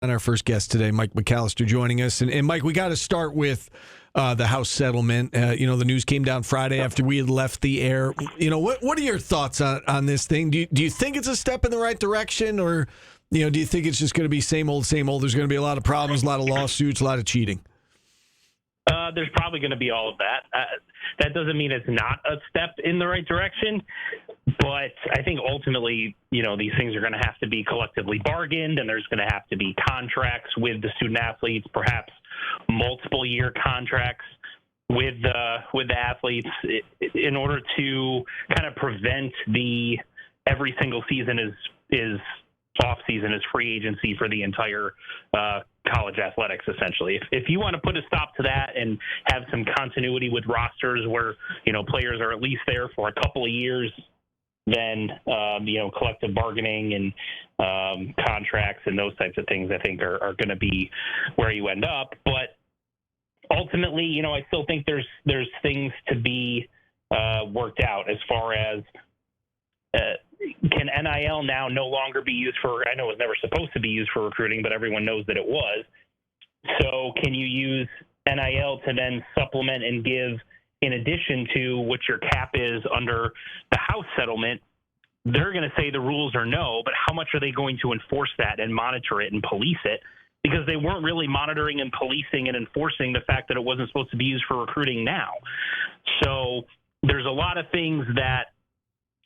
And our first guest today, Mike McAllister, joining us. And Mike, we got to start with the House settlement. The news came down Friday after we had left the air. What are your thoughts on this thing? Do you think it's a step in the right direction, or do you think it's just going to be same old, same old? There's going to be a lot of problems, a lot of lawsuits, a lot of cheating. There's probably going to be all of that. That doesn't mean it's not a step in the right direction, but I think ultimately, these things are going to have to be collectively bargained, and there's going to have to be contracts with the student athletes, perhaps multiple year contracts with the athletes, in order to kind of prevent every single season is off season is free agency for the entire college athletics, essentially. If you want to put a stop to that and have some continuity with rosters where, players are at least there for a couple of years, then, collective bargaining and contracts and those types of things, I think are going to be where you end up. But ultimately, I still think there's things to be worked out as far as can NIL now no longer be used for, I know it was never supposed to be used for recruiting, but everyone knows that it was. So can you use NIL to then supplement and give, in addition to what your cap is under the House settlement? They're going to say the rules are no, but how much are they going to enforce that and monitor it and police it? Because they weren't really monitoring and policing and enforcing the fact that it wasn't supposed to be used for recruiting now. So there's a lot of things that,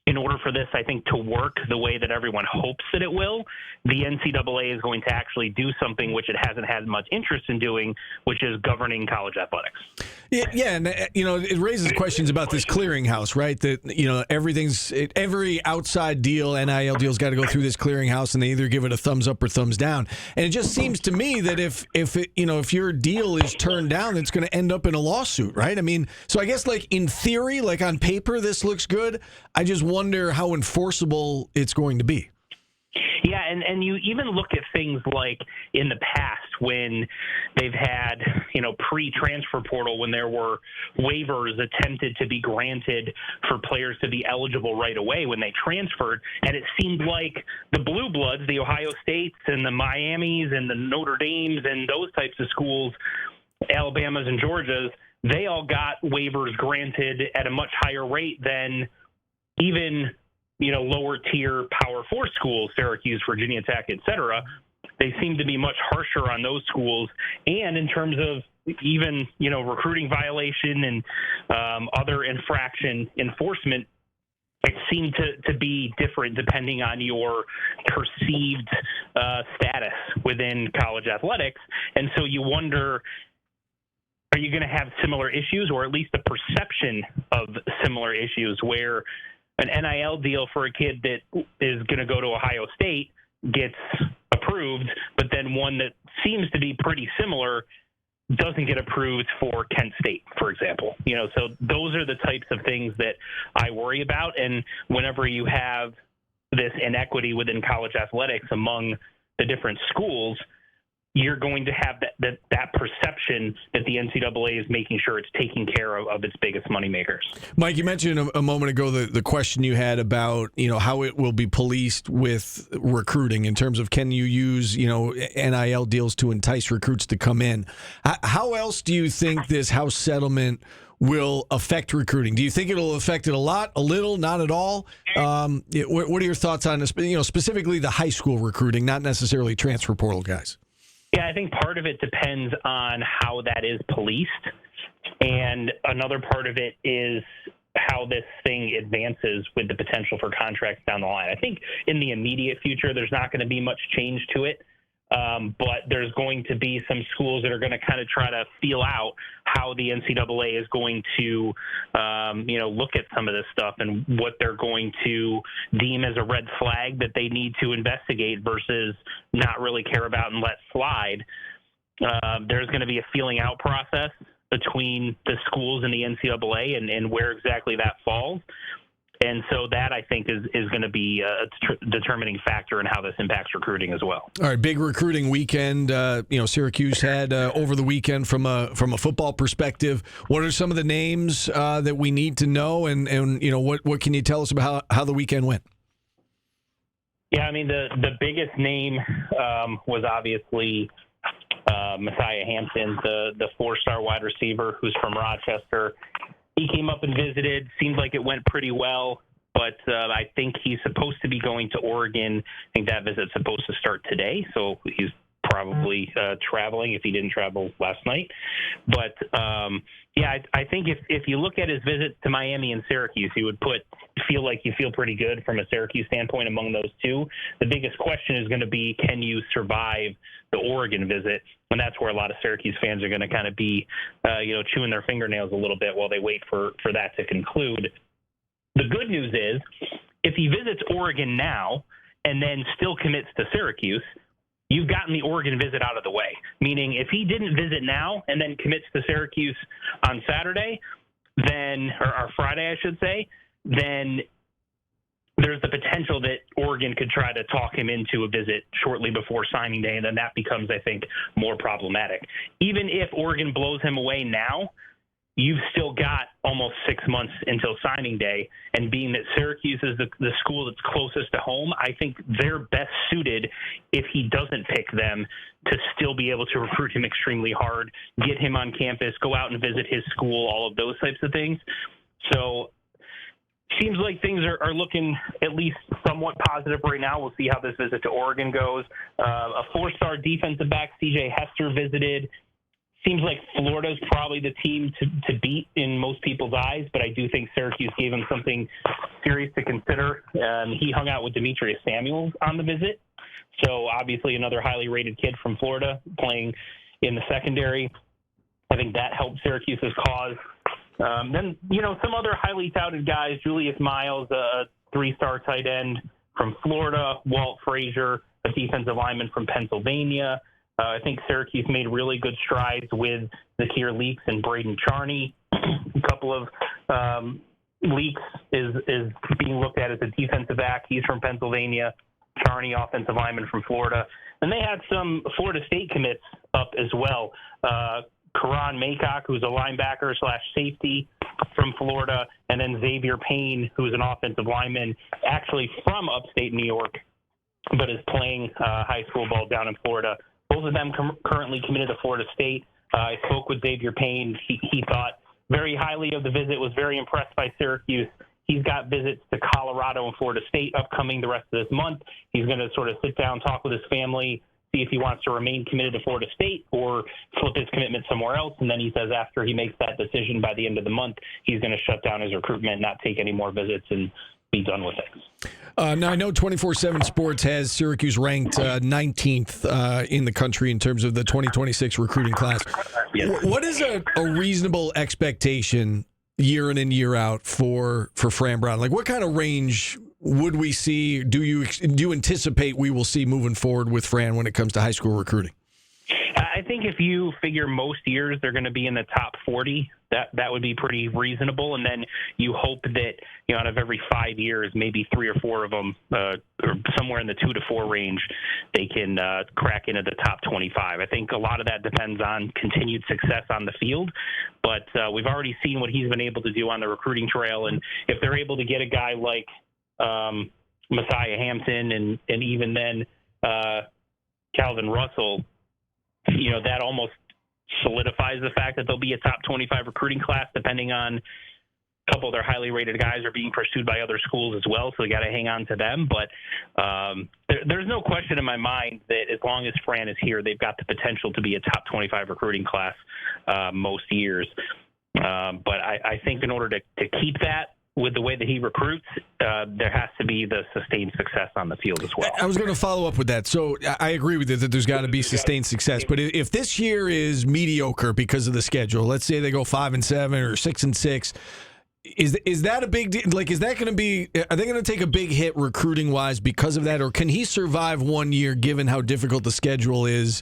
in order for this, I think, to work the way that everyone hopes that it will, the NCAA is going to actually do something which it hasn't had much interest in doing, which is governing college athletics. Yeah, and it raises questions about this clearinghouse, right? That every outside deal, NIL deal's got to go through this clearinghouse, and they either give it a thumbs up or thumbs down. And it just seems to me that if your deal is turned down, it's going to end up in a lawsuit, right? I mean, so I guess in theory, on paper, this looks good. I just wonder how enforceable it's going to be. Yeah, and you even look at things like in the past when they've had, pre-transfer portal, when there were waivers attempted to be granted for players to be eligible right away when they transferred, and it seemed like the Blue Bloods, the Ohio States and the Miamis and the Notre Dames and those types of schools, Alabamas and Georgias, they all got waivers granted at a much higher rate than even lower tier Power 4 schools, Syracuse, Virginia Tech, et cetera. They seem to be much harsher on those schools. And in terms of even, recruiting violation and other infraction enforcement, it seemed to be different depending on your perceived status within college athletics. And so you wonder, are you going to have similar issues, or at least a perception of similar issues, where an NIL deal for a kid that is going to go to Ohio State gets approved, but then one that seems to be pretty similar doesn't get approved for Kent State, for example. So those are the types of things that I worry about. And whenever you have this inequity within college athletics among the different schools, you're going to have that perception that the NCAA is making sure it's taking care of its biggest moneymakers. Mike, you mentioned a moment ago the question you had about how it will be policed with recruiting in terms of, can you use NIL deals to entice recruits to come in? How else do you think this House settlement will affect recruiting? Do you think it'll affect it a lot, a little, not at all? What are your thoughts on this? Specifically the high school recruiting, not necessarily transfer portal guys. Yeah, I think part of it depends on how that is policed, and another part of it is how this thing advances with the potential for contracts down the line. I think in the immediate future, there's not going to be much change to it, but there's going to be some schools that are going to kind of try to feel out how the NCAA is going to, look at some of this stuff and what they're going to deem as a red flag that they need to investigate versus not really care about and let slide. There's going to be a feeling out process between the schools and the NCAA and where exactly that falls. And so that, I think, is going to be a determining factor in how this impacts recruiting as well. All right, big recruiting weekend. Syracuse had over the weekend from a football perspective. What are some of the names that we need to know, and what can you tell us about how the weekend went? Yeah, I mean, the biggest name was obviously Messiah Hampton, the four-star wide receiver who's from Rochester. He came up and visited. Seemed like it went pretty well, but I think he's supposed to be going to Oregon. I think that visit's supposed to start today, so he's probably traveling if he didn't travel last night. But, yeah, I think if you look at his visit to Miami and Syracuse, he would feel like you feel pretty good from a Syracuse standpoint among those two. The biggest question is going to be, can you survive the Oregon visit? And that's where a lot of Syracuse fans are going to kind of be, chewing their fingernails a little bit while they wait for that to conclude. The good news is, if he visits Oregon now and then still commits to Syracuse, you've gotten the Oregon visit out of the way. Meaning, if he didn't visit now and then commits to Syracuse on Saturday, or Friday, I should say, then there's the potential that Oregon could try to talk him into a visit shortly before signing day, and then that becomes, I think, more problematic. Even if Oregon blows him away now, you've still got almost 6 months until signing day, and being that Syracuse is the school that's closest to home, I think they're best suited, if he doesn't pick them, to still be able to recruit him extremely hard, get him on campus, go out and visit his school, all of those types of things. So seems like things are looking at least somewhat positive right now. We'll see how this visit to Oregon goes. A four-star defensive back, C.J. Hester, visited. Seems like Florida's probably the team to beat in most people's eyes, but I do think Syracuse gave him something serious to consider. He hung out with Demetrius Samuels on the visit, so obviously another highly rated kid from Florida playing in the secondary. I think that helped Syracuse's cause. Then, some other highly touted guys, Julius Miles, a three-star tight end from Florida, Walt Frazier, a defensive lineman from Pennsylvania. I think Syracuse made really good strides with Zakir Leaks and Braden Charney. A couple of Leaks is being looked at as a defensive back. He's from Pennsylvania. Charney, offensive lineman from Florida. And they had some Florida State commits up as well. Karan Maycock, who's a linebacker/safety from Florida, and then Xavier Payne, who's an offensive lineman, actually from upstate New York, but is playing high school ball down in Florida. Both of them currently committed to Florida State. I spoke with Xavier Payne. He thought very highly of the visit, was very impressed by Syracuse. He's got visits to Colorado and Florida State upcoming the rest of this month. He's going to sort of sit down, talk with his family, see if he wants to remain committed to Florida State or flip his commitment somewhere else. And then he says after he makes that decision by the end of the month, he's going to shut down his recruitment, not take any more visits, and be done with it. Now, I know 24/7 Sports has Syracuse ranked 19th in the country in terms of the 2026 recruiting class. Yes. What is a reasonable expectation year in and year out for Fran Brown? Like, what kind of range would we see? Do you anticipate we will see moving forward with Fran when it comes to high school recruiting? I think if you figure most years they're going to be in the top 40, that would be pretty reasonable. And then you hope that, out of every 5 years, maybe 3 or 4 of them, or somewhere in the 2 to 4 range, they can crack into the top 25. I think a lot of that depends on continued success on the field. But we've already seen what he's been able to do on the recruiting trail. And if they're able to get a guy like Messiah Hampton and even then Calvin Russell, that almost solidifies the fact that there'll be a top 25 recruiting class, depending on a couple of their highly rated guys are being pursued by other schools as well, so they got to hang on to them. But there's no question in my mind that as long as Fran is here, they've got the potential to be a top 25 recruiting class most years. But I think in order to keep that with the way that he recruits, there has to be the sustained success on the field as well. I was going to follow up with that. So I agree with you that there's got to be sustained success. But if this year is mediocre because of the schedule, let's say they go 5-7 or 6-6, is that a big deal? Like, is that going to be? Are they going to take a big hit recruiting wise because of that, or can he survive 1 year given how difficult the schedule is,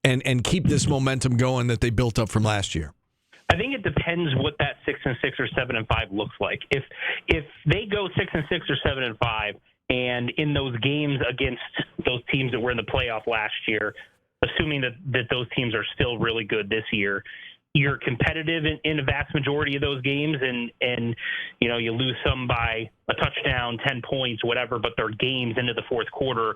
and keep this momentum going that they built up from last year? I think it depends what that 6-6 or 7-5 looks like. If they go 6-6 or 7-5, and in those games against those teams that were in the playoff last year, assuming that those teams are still really good this year, you're competitive in a vast majority of those games, and you lose some by a touchdown, 10 points, whatever, but they're games into the fourth quarter.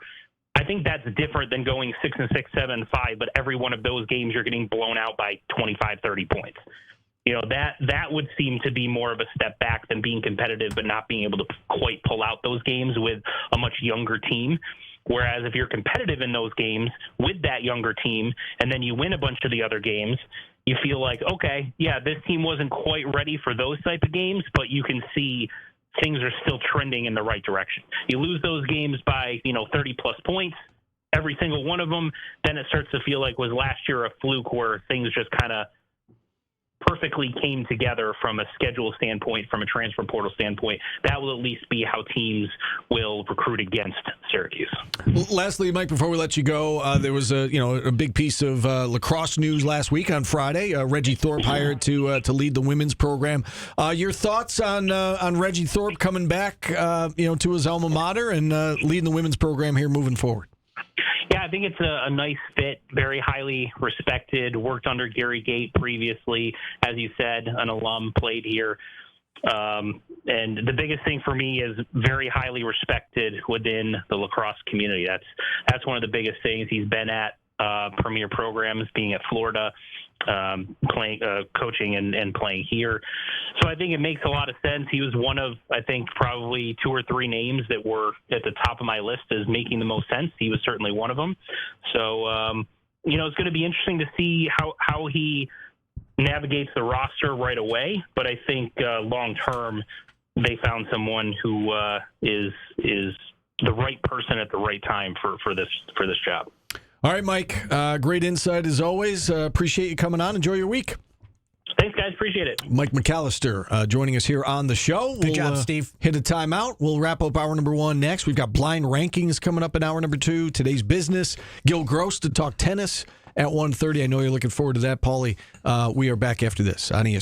I think that's different than going 6-6, 7-5, but every one of those games you're getting blown out by 25, 30 points. That would seem to be more of a step back than being competitive but not being able to quite pull out those games with a much younger team. Whereas if you're competitive in those games with that younger team and then you win a bunch of the other games, you feel like, okay, yeah, this team wasn't quite ready for those type of games, but you can see things are still trending in the right direction. You lose those games by, 30-plus points, every single one of them, then it starts to feel like was last year a fluke where things just kind of perfectly came together from a schedule standpoint, from a transfer portal standpoint. That will at least be how teams will recruit against Syracuse. Lastly, Mike, before we let you go, there was a big piece of lacrosse news last week on Friday. Reggie Thorpe hired to lead the women's program. Your thoughts on Reggie Thorpe coming back, to his alma mater and leading the women's program here moving forward? Yeah, I think it's a nice fit, very highly respected, worked under Gary Gate previously. As you said, an alum, played here. And the biggest thing for me is very highly respected within the lacrosse community. That's one of the biggest things. He's been at premier programs, being at Florida, playing, coaching and playing here. So I think it makes a lot of sense. He was one of, I think, probably 2 or 3 names that were at the top of my list as making the most sense. He was certainly one of them. So, it's going to be interesting to see how he navigates the roster right away. But I think long term, they found someone who is the right person at the right time for this job. All right, Mike. Great insight as always. Appreciate you coming on. Enjoy your week. Thanks, guys. Appreciate it. Mike McAllister joining us here on the show. Good job, Steve. Hit a timeout. We'll wrap up hour number 1 next. We've got blind rankings coming up in hour number 2. Today's business. Gil Gross to talk tennis at 1:30. I know you're looking forward to that, Paulie. We are back after this on ESPN.